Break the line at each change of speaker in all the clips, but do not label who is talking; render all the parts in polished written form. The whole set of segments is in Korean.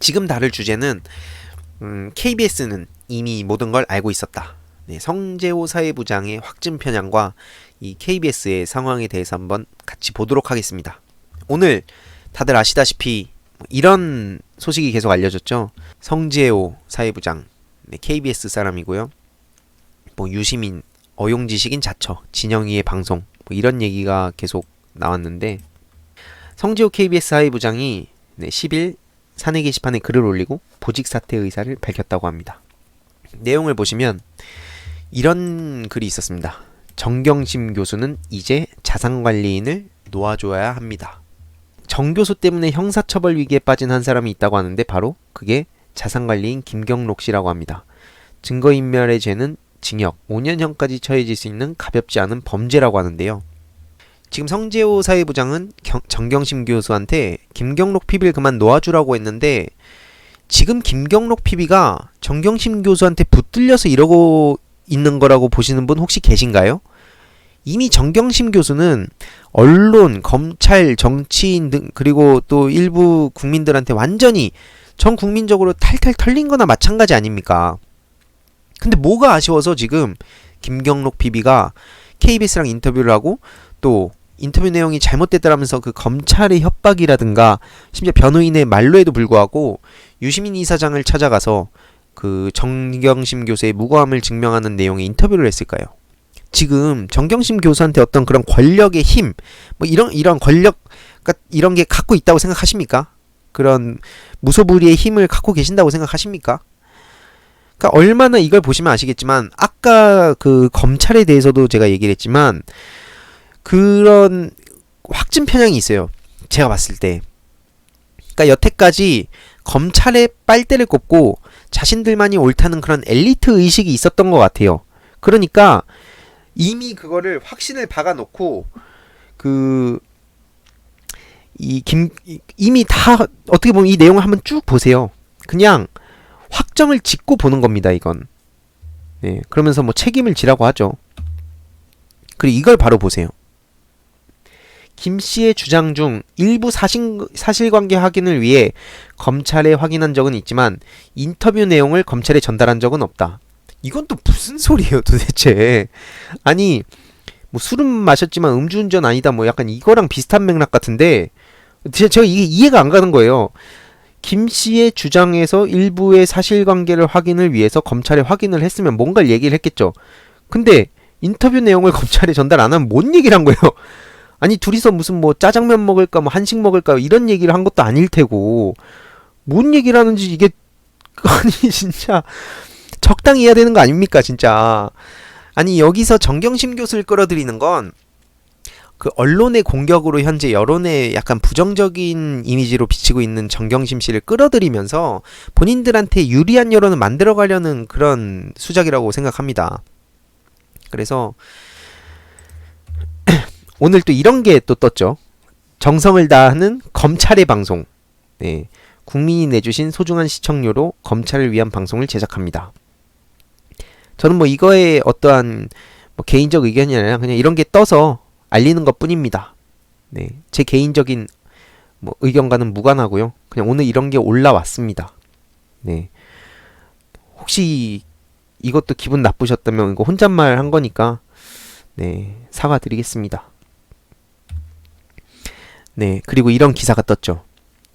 지금 다룰 주제는 KBS는 이미 모든 걸 알고 있었다. 네, 성재호 사회부장의 확진 편향과 이 KBS의 상황에 대해서 한번 같이 보도록 하겠습니다. 오늘 다들 아시다시피 이런 소식이 계속 알려졌죠. 성재호 사회부장, 네, KBS 사람이고요. 유시민, 어용지식인 자처, 진영이의 방송 이런 얘기가 계속 나왔는데 성재호 KBS 사회부장이 10일 사내 게시판에 글을 올리고 보직 사퇴 의사를 밝혔다고 합니다. 내용을 보시면 이런 글이 있었습니다. 정경심 교수는 이제 자산관리인을 놓아줘야 합니다. 정 교수 때문에 형사처벌 위기에 빠진 한 사람이 있다고 하는데 바로 그게 자산관리인 김경록 씨라고 합니다. 증거인멸의 죄는 징역 5년형까지 처해질 수 있는 가볍지 않은 범죄라고 하는데요. 지금 성재호 사회부장은 정경심 교수한테 김경록 PB를 그만 놓아주라고 했는데 지금 김경록 PB가 정경심 교수한테 붙들려서 이러고 있는 거라고 보시는 분 혹시 계신가요? 이미 정경심 교수는 언론, 검찰, 정치인 등 그리고 또 일부 국민들한테 완전히 전 국민적으로 탈탈 털린 거나 마찬가지 아닙니까? 근데 뭐가 아쉬워서 지금 김경록 PB가 KBS랑 인터뷰를 하고 또 인터뷰 내용이 잘못됐다라면서 그 검찰의 협박이라든가 심지어 변호인의 말로에도 불구하고 유시민 이사장을 찾아가서 그 정경심 교수의 무고함을 증명하는 내용의 인터뷰를 했을까요? 지금 정경심 교수한테 어떤 그런 권력의 힘, 이런 권력, 이런 게 갖고 있다고 생각하십니까? 그런 무소불위의 힘을 갖고 계신다고 생각하십니까? 그러니까 얼마나 이걸 보시면 아시겠지만 아까 그 검찰에 대해서도 제가 얘기를 했지만 그런 확진 편향이 있어요. 제가 봤을 때. 그러니까 여태까지 검찰의 빨대를 꼽고 자신들만이 옳다는 그런 엘리트 의식이 있었던 것 같아요. 그러니까 이미 그거를 확신을 박아놓고 이미 다 어떻게 보면 이 내용을 한번 쭉 보세요. 그냥 확정을 짓고 보는 겁니다. 이건. 네, 그러면서 책임을 지라고 하죠. 그리고 이걸 바로 보세요. 김 씨의 주장 중 일부 사실관계 확인을 위해 검찰에 확인한 적은 있지만 인터뷰 내용을 검찰에 전달한 적은 없다. 이건 또 무슨 소리예요 도대체. 아니 술은 마셨지만 음주운전 아니다 약간 이거랑 비슷한 맥락 같은데 제가 이게 이해가 안 가는 거예요. 김 씨의 주장에서 일부의 사실관계를 확인을 위해서 검찰에 확인을 했으면 뭔가를 얘기를 했겠죠. 근데 인터뷰 내용을 검찰에 전달 안 하면 뭔 얘기를 한 거예요. 아니 둘이서 무슨 짜장면 먹을까 한식 먹을까 이런 얘기를 한 것도 아닐 테고 뭔 얘기를 하는지 이게 아니 진짜 적당히 해야 되는 거 아닙니까 진짜. 아니 여기서 정경심 교수를 끌어들이는 건 그 언론의 공격으로 현재 여론에 약간 부정적인 이미지로 비치고 있는 정경심 씨를 끌어들이면서 본인들한테 유리한 여론을 만들어 가려는 그런 수작이라고 생각합니다. 그래서 오늘 또 이런 게 또 떴죠. 정성을 다하는 검찰의 방송. 네, 국민이 내주신 소중한 시청료로 검찰을 위한 방송을 제작합니다. 저는 이거에 어떠한 개인적 의견이 아니라 그냥 이런 게 떠서 알리는 것 뿐입니다. 네, 제 개인적인 의견과는 무관하고요. 그냥 오늘 이런 게 올라왔습니다. 네, 혹시 이것도 기분 나쁘셨다면 이거 혼잣말 한 거니까 네, 사과드리겠습니다. 네, 그리고 이런 기사가 떴죠.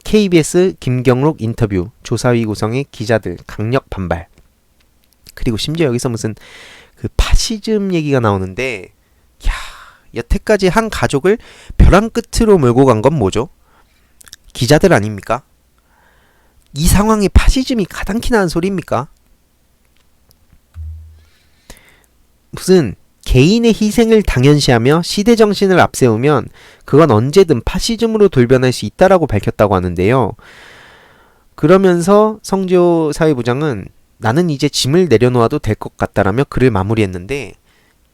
KBS 김경록 인터뷰 조사위 구성의 기자들 강력 반발. 그리고 심지어 여기서 무슨 그 파시즘 얘기가 나오는데 여태까지 한 가족을 벼랑 끝으로 몰고 간 건 뭐죠? 기자들 아닙니까? 이 상황에 파시즘이 가당키 나는 소리입니까? 무슨 개인의 희생을 당연시하며 시대정신을 앞세우면 그건 언제든 파시즘으로 돌변할 수 있다라고 밝혔다고 하는데요. 그러면서 성재호 사회부장은 나는 이제 짐을 내려놓아도 될 것 같다라며 글을 마무리했는데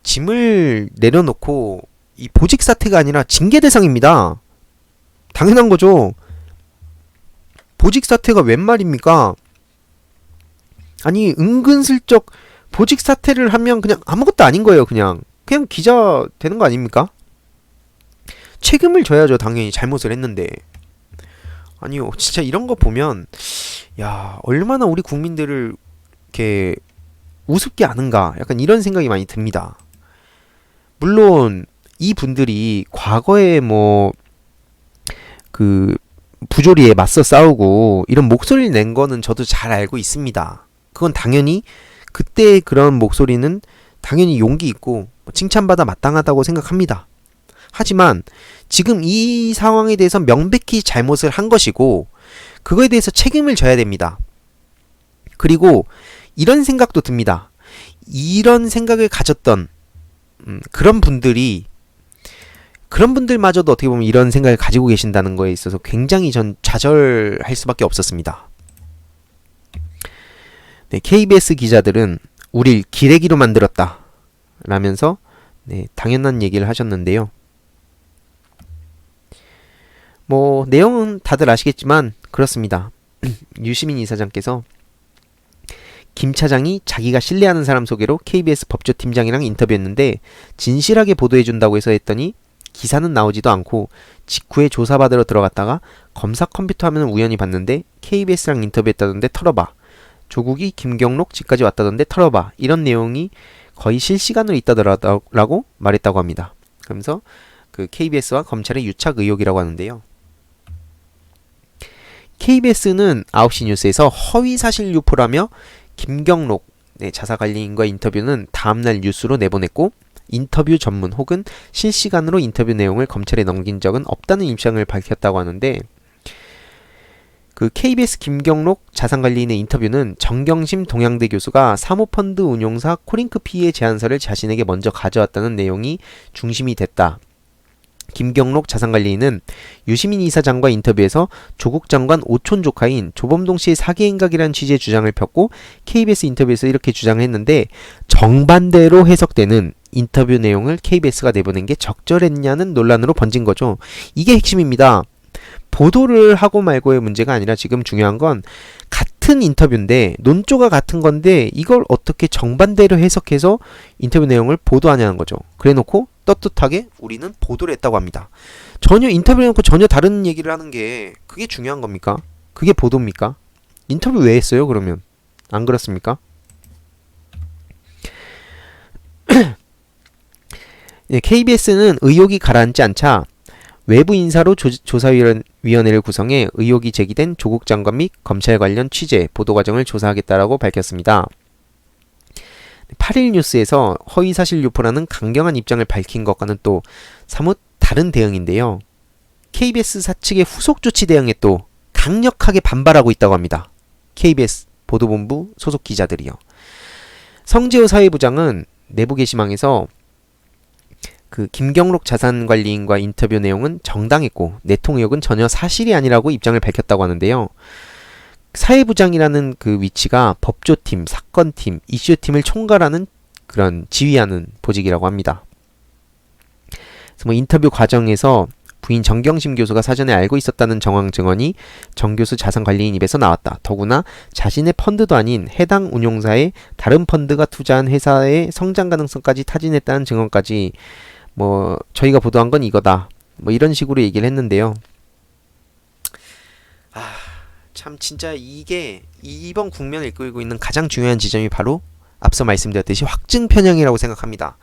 짐을 내려놓고 이 보직 사퇴가 아니라 징계 대상입니다. 당연한 거죠. 보직 사퇴가 웬 말입니까? 아니 은근슬쩍 보직 사퇴를 하면 그냥 아무것도 아닌 거예요. 그냥 기자 되는 거 아닙니까? 책임을 져야죠. 당연히 잘못을 했는데. 아니요 진짜 이런 거 보면 야, 얼마나 우리 국민들을 이렇게 우습게 아는가, 약간 이런 생각이 많이 듭니다. 물론 이 분들이 과거에 뭐 그 부조리에 맞서 싸우고 이런 목소리를 낸 거는 저도 잘 알고 있습니다. 그건 당연히 그때 그런 목소리는 당연히 용기 있고 칭찬받아 마땅하다고 생각합니다. 하지만 지금 이 상황에 대해서 명백히 잘못을 한 것이고 그거에 대해서 책임을 져야 됩니다. 그리고 이런 생각도 듭니다. 이런 생각을 가졌던 그런 분들마저도 어떻게 보면 이런 생각을 가지고 계신다는 거에 있어서 굉장히 전 좌절할 수밖에 없었습니다. 네, KBS 기자들은 우릴 기레기로 만들었다 라면서 네, 당연한 얘기를 하셨는데요. 뭐 내용은 다들 아시겠지만 그렇습니다. 유시민 이사장께서 김 차장이 자기가 신뢰하는 사람 소개로 KBS 법조팀장이랑 인터뷰했는데 진실하게 보도해준다고 해서 했더니 기사는 나오지도 않고 직후에 조사받으러 들어갔다가 검사 컴퓨터 화면을 우연히 봤는데 KBS랑 인터뷰했다던데 털어봐. 조국이 김경록 집까지 왔다던데 털어봐. 이런 내용이 거의 실시간으로 있다더라고 말했다고 합니다. 그러면서 그 KBS와 검찰의 유착 의혹이라고 하는데요. KBS는 9시 뉴스에서 허위사실 유포라며 김경록 자사관리인과 인터뷰는 다음날 뉴스로 내보냈고 인터뷰 전문 혹은 실시간으로 인터뷰 내용을 검찰에 넘긴 적은 없다는 입장을 밝혔다고 하는데 그 KBS 김경록 자산관리인의 인터뷰는 정경심 동양대 교수가 사모펀드 운용사 코링크 PE의 제안서를 자신에게 먼저 가져왔다는 내용이 중심이 됐다. 김경록 자산관리인은 유시민 이사장과 인터뷰에서 조국 장관 오촌 조카인 조범동 씨의 사기 행각이라는 취지의 주장을 폈고 KBS 인터뷰에서 이렇게 주장을 했는데 정반대로 해석되는 인터뷰 내용을 KBS가 내보낸 게 적절했냐는 논란으로 번진 거죠. 이게 핵심입니다. 보도를 하고 말고의 문제가 아니라 지금 중요한 건 같은 인터뷰인데 논조가 같은 건데 이걸 어떻게 정반대로 해석해서 인터뷰 내용을 보도하냐는 거죠. 그래놓고 떳떳하게 우리는 보도를 했다고 합니다. 전혀 인터뷰를 해놓고 전혀 다른 얘기를 하는 게 그게 중요한 겁니까? 그게 보도입니까? 인터뷰 왜 했어요 그러면? 안 그렇습니까? KBS는 의혹이 가라앉지 않자 외부 인사로 조사위원회를 구성해 의혹이 제기된 조국 장관 및 검찰 관련 취재, 보도 과정을 조사하겠다라고 밝혔습니다. 8일 뉴스에서 허위사실 유포라는 강경한 입장을 밝힌 것과는 또 사뭇 다른 대응인데요. KBS 사측의 후속 조치 대응에 또 강력하게 반발하고 있다고 합니다. KBS 보도본부 소속 기자들이요. 성재호 사회부장은 내부 게시망에서 그 김경록 자산관리인과 인터뷰 내용은 정당했고 내통 의혹은 전혀 사실이 아니라고 입장을 밝혔다고 하는데요. 사회부장이라는 그 위치가 법조팀, 사건팀, 이슈팀을 총괄하는 그런 지휘하는 보직이라고 합니다. 그래서 뭐 인터뷰 과정에서 부인 정경심 교수가 사전에 알고 있었다는 정황 증언이 정 교수 자산관리인 입에서 나왔다. 더구나 자신의 펀드도 아닌 해당 운용사의 다른 펀드가 투자한 회사의 성장 가능성까지 타진했다는 증언까지 뭐 저희가 보도한 건 이거다. 뭐 이런 식으로 얘기를 했는데요. 참 진짜 이게 이번 국면을 이끌고 있는 가장 중요한 지점이 바로 앞서 말씀드렸듯이 확증 편향이라고 생각합니다.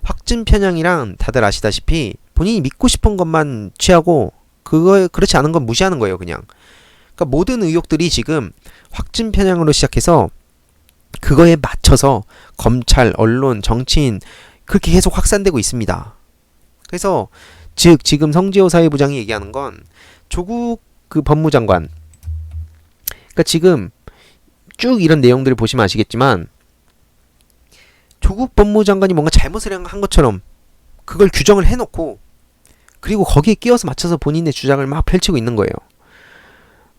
확증 편향이란 다들 아시다시피 본인이 믿고 싶은 것만 취하고 그렇지 않은 건 무시하는 거예요, 그냥. 그러니까 모든 의혹들이 지금 확증 편향으로 시작해서 그거에 맞춰서 검찰, 언론, 정치인 그렇게 계속 확산되고 있습니다. 그래서 즉 지금 성재호 사회부장이 얘기하는 건 조국 그 법무장관, 그러니까 지금 쭉 이런 내용들을 보시면 아시겠지만 조국 법무장관이 뭔가 잘못을 한 것처럼 그걸 규정을 해놓고 그리고 거기에 끼워서 맞춰서 본인의 주장을 막 펼치고 있는 거예요.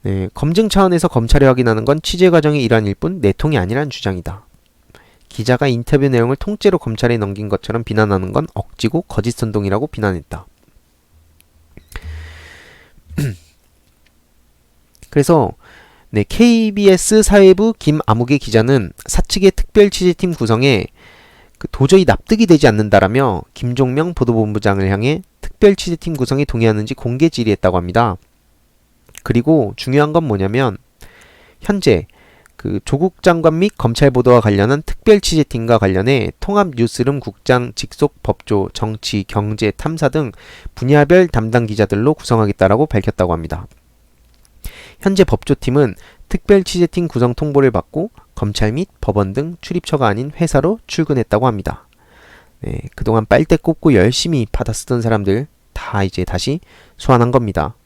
네, 검증 차원에서 검찰이 확인하는 건 취재 과정의 일환일 뿐 내통이 아니라는 주장이다. 기자가 인터뷰 내용을 통째로 검찰에 넘긴 것처럼 비난하는 건 억지고 거짓 선동이라고 비난했다. 그래서 네, KBS 사회부 김아무개 기자는 사측의 특별 취재팀 구성에 도저히 납득이 되지 않는다라며 김종명 보도본부장을 향해 특별 취재팀 구성에 동의하는지 공개 질의했다고 합니다. 그리고 중요한 건 뭐냐면 현재 그 조국 장관 및 검찰 보도와 관련한 특별 취재팀과 관련해 통합 뉴스룸 국장 직속 법조, 정치, 경제, 탐사 등 분야별 담당 기자들로 구성하겠다라고 밝혔다고 합니다. 현재 법조팀은 특별 취재팀 구성 통보를 받고 검찰 및 법원 등 출입처가 아닌 회사로 출근했다고 합니다. 네, 그동안 빨대 꼽고 열심히 받아 쓰던 사람들 다 이제 다시 소환한 겁니다.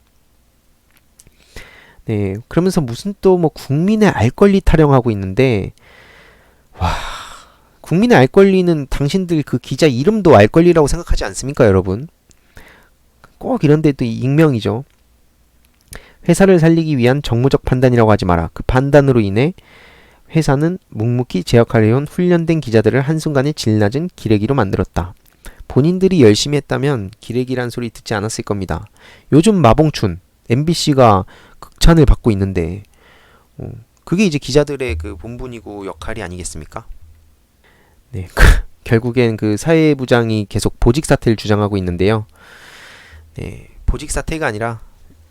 네, 그러면서 무슨 또 뭐 국민의 알 권리 타령하고 있는데, 와, 국민의 알 권리는 당신들 그 기자 이름도 알 권리라고 생각하지 않습니까, 여러분? 꼭 이런 데도 익명이죠. 회사를 살리기 위한 정무적 판단이라고 하지 마라. 그 판단으로 인해 회사는 묵묵히 제역하려 해온 훈련된 기자들을 한순간에 질 낮은 기레기로 만들었다. 본인들이 열심히 했다면 기레기란 소리 듣지 않았을 겁니다. 요즘 마봉춘, MBC가 극찬을 받고 있는데 그게 이제 기자들의 그 본분이고 역할이 아니겠습니까? 네, 결국엔 그 사회부장이 계속 보직 사퇴를 주장하고 있는데요. 네, 보직 사퇴가 아니라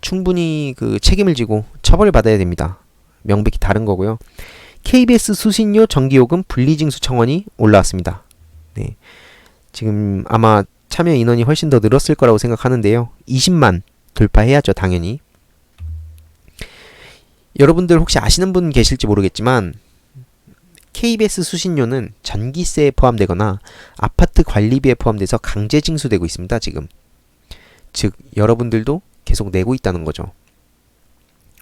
충분히 그 책임을 지고 처벌을 받아야 됩니다. 명백히 다른 거고요. KBS 수신료 정기요금 분리징수 청원이 올라왔습니다. 네, 지금 아마 참여 인원이 훨씬 더 늘었을 거라고 생각하는데요. 20만 돌파해야죠, 당연히. 여러분들 혹시 아시는 분 계실지 모르겠지만 KBS 수신료는 전기세에 포함되거나 아파트 관리비에 포함돼서 강제 징수되고 있습니다, 지금. 즉, 여러분들도 계속 내고 있다는 거죠.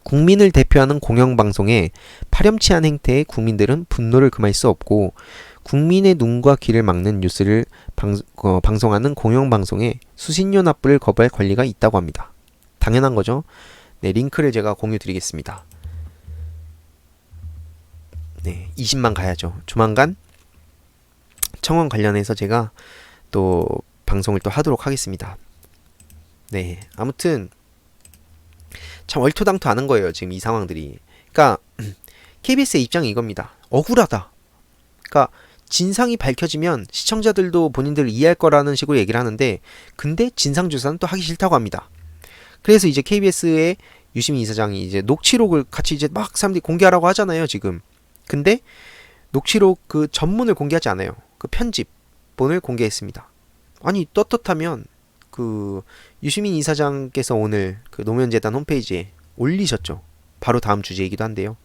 국민을 대표하는 공영방송에 파렴치한 행태에 국민들은 분노를 금할 수 없고 국민의 눈과 귀를 막는 뉴스를 방송하는 공영방송에 수신료 납부를 거부할 권리가 있다고 합니다. 당연한 거죠. 네, 링크를 제가 공유 드리겠습니다. 네, 20만 가야죠. 조만간 청원 관련해서 제가 또 방송을 또 하도록 하겠습니다. 네, 아무튼 참 얼토당토하는 거예요, 지금 이 상황들이. 그러니까 KBS의 입장이 이겁니다. 억울하다. 그러니까 진상이 밝혀지면 시청자들도 본인들을 이해할 거라는 식으로 얘기를 하는데, 근데 진상조사는 또 하기 싫다고 합니다. 그래서 이제 KBS의 유시민 이사장이 이제 녹취록을 같이 이제 막 사람들이 공개하라고 하잖아요, 지금. 근데 녹취록 그 전문을 공개하지 않아요. 그 편집본을 공개했습니다. 아니, 떳떳하면 그 유시민 이사장께서 오늘 그 노무현재단 홈페이지에 올리셨죠. 바로 다음 주제이기도 한데요.